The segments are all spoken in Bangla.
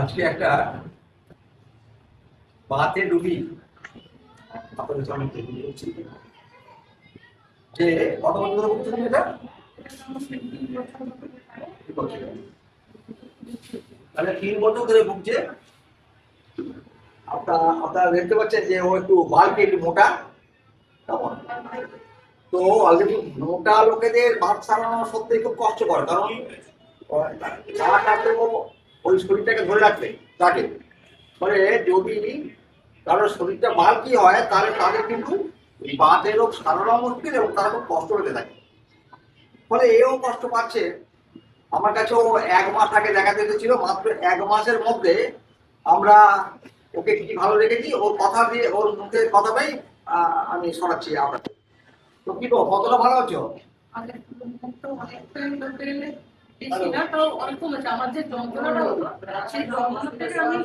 আজকে একটা বাতে ডুবি আপনাদের সামনে তুলে ধরছি যে কত বছর ধরে ভুগছেন এটা তাহলে 3 বছর ধরে ভুগছে। আপনারা দেখতে পাচ্ছেন যে ও একটু বাল্কি, একটু মোটা কেমন। তো অলরেডি মোটা লোকেদের বাত সারানো সত্যি খুব কষ্টকর, কারণ ওই শরীরটাকে ধরে রাখতে তাকে ফলে যদি কারোর শরীরটা বাল্কি হয় তাহলে তাদের কিন্তু বাতের রোগ সারানো মুশকিল এবং তারা খুব কষ্ট পেতে থাকে। ফলে এও কষ্ট পাচ্ছে। আমার কাছে ও 1 মাস আগে দেখাতে এসেছিল, মাত্র 1 মাসের মধ্যে আমরা ওকে কি ভালো রেখেছি, ওর কথা দিয়ে ওর মুখের কথাটাই আমি শোনাচ্ছি আমরা। তো কি বল, কতটা ভালো আছো? অনেক কমেছে আমার যে যন্ত্রণাটা হতো, সেই যন্ত্রণা থেকে আমি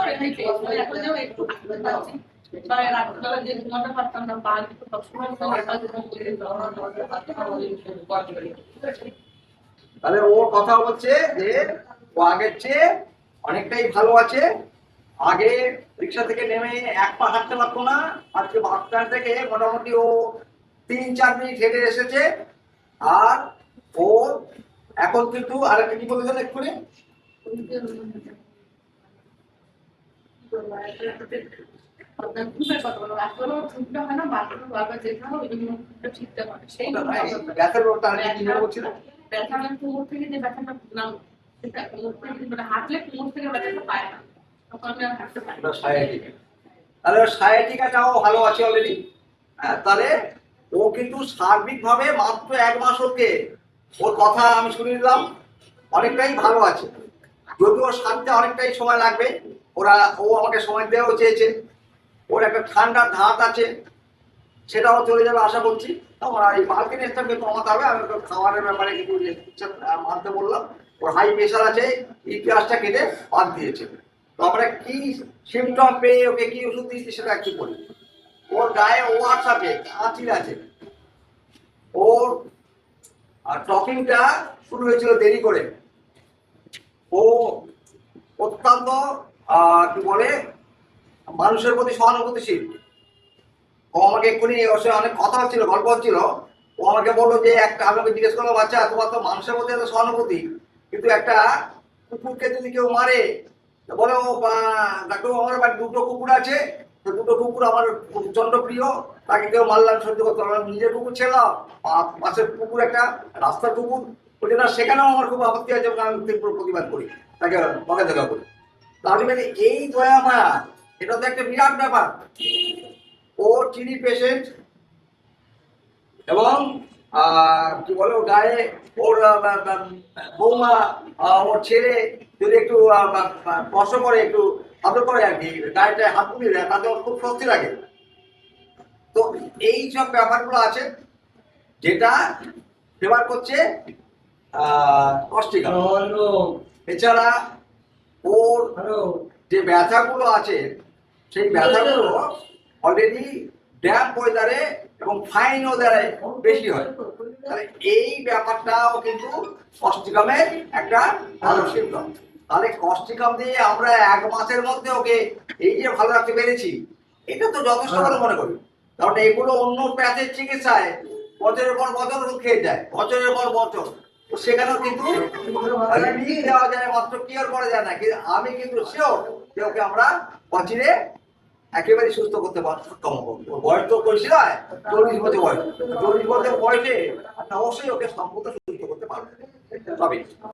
রেহাই পেয়েছি। এখন যেমন একটু পাচ্ছি, রাত্রিবেলা যে ঘুমাতে পারতাম না, পা সবসময় তাহলে ওর কথা হচ্ছে যে ও আগের চেয়ে অনেকটাই ভালো আছে। আগে রিক্সা থেকে নেমে 1 পা হাঁটতে পারতো না, আজকে বাস স্ট্যান্ড থেকে মোটামুটি ও 3-4 মিনিট হেঁটে এসেছে। আর ওর এখন কিন্তু আরেকটা কি বলেছেন এক্ষুনি, ব্যথার রোগটা কি বলছিল? ব্যথা মানে কোমর থেকে যে ব্যথাটা নাম সেটা মানে হাঁটলে কোমর থেকে ব্যথাটা পায় না, তখন আমি আর হাঁটতে পারি না। তাহলে সায়াটিকাটাও ভালো আছে অলরেডি। হ্যাঁ, তাহলে ও কিন্তু সার্বিকভাবে মাত্র 1 মাস ওকে ওর কথা আমি শুনে নিলাম, অনেকটাই ভালো আছে। যদিও সারতে অনেকটাই সময় লাগবে, ও আমাকে সময় দেওয়াও চেয়েছে। ওর একটা ঠান্ডার ধাত আছে, সেটাও চলে যাবে আশা করছি। আমার এই মার্কেটটা কমাতে হবে। আমি খাবারের ব্যাপারে কিছু মানতে বললাম। ওর হাই প্রেশার আছে, ইতিহাসটা কেটে বাদ দিয়েছে। তো আমরা কি সিমটম পেয়ে ওকে কি ওষুধ দিয়েছি সেটা একটু বলি। ওর গায়ে ওয়ার্স আছে, কাঁচির আছে। ওর টকিংটা শুরু হয়েছিল দেরি করে। ও অত্যন্ত কি বলে মানুষের প্রতি সহানুভূতিশীল। ও আমাকে এক্ষুনি ওর সাথে অনেক কথা হচ্ছিল, গল্প হচ্ছিল। ও আমাকে বললো যে একটা, আমাকে জিজ্ঞেস করলো, বাচ্চা তোমার তো মানুষের প্রতি এত সহানুভূতি, কিন্তু একটা কুকুরকে যদি কেউ মারে বলে ও ডাক্তার আমার বাড়ি 2টো কুকুর আছে, তো 2টো কুকুর আমার প্রচন্ড প্রিয়, তাকে কেউ মারলাম সহ্য করতে পারলাম, নিজের কুকুর ছেড়লাম, পাশের কুকুর একটা রাস্তার কুকুর, ওটা না, সেখানেও আমার খুব আপত্তি আছে, আমি তীব্র প্রতিবাদ করি, তাকে বকাঝকা করি। তাহলে মানে এই দয়া মায়া, এটা তো একটা বিরাট ব্যাপার। ও চিনি পেশেন্ট এবং কি বলে ও গায়ে ওর বৌমা ওর ছেলে যদি একটু স্পর্শ করে, একটু আদর করে আর কি, গায়েটা হাত পুড়িয়ে দেয়, তাতে ওর খুব স্বস্তি লাগে। তো এই সব ব্যাপারগুলো আছে যেটা ফেভার করছে কষ্টিকা। এছাড়া ওর যে ব্যথাগুলো আছে সেই ব্যথাগুলো অলরেডি ড্যাম্প ওয়েদারে এবং ফাইন ওয়েদারে বেশি হয়। তাহলে এই ব্যাপারটাও কিন্তু কস্টিকামের একটা ভালো সিমটম। তাহলে কস্টিকাম দিয়ে আমরা 1 মাসের মধ্যে ওকে এই যে ভালো রাখতে পেরেছি, এটা তো যথেষ্ট বলে মনে করি। কারণ এগুলো অন্য প্যাথের চিকিৎসায় বছরের পর বছর ওষুধ খেয়ে যায়, বছরের পর বছর। সেখানেও কিন্তু রিলিফ দেওয়া যায়, মাত্র কিওর করা যায় না। কিন্তু আমি কিন্তু শিওর যে ওকে আমরা বাঁচিয়ে একেবারে সুস্থ করতে সক্ষম হবো। বয়স তো করেছি না, 40 বছর বয়স, 40 বছর বয়সে অবশ্যই ওকে সম্পূর্ণ সুস্থ করতে পারবো। তবে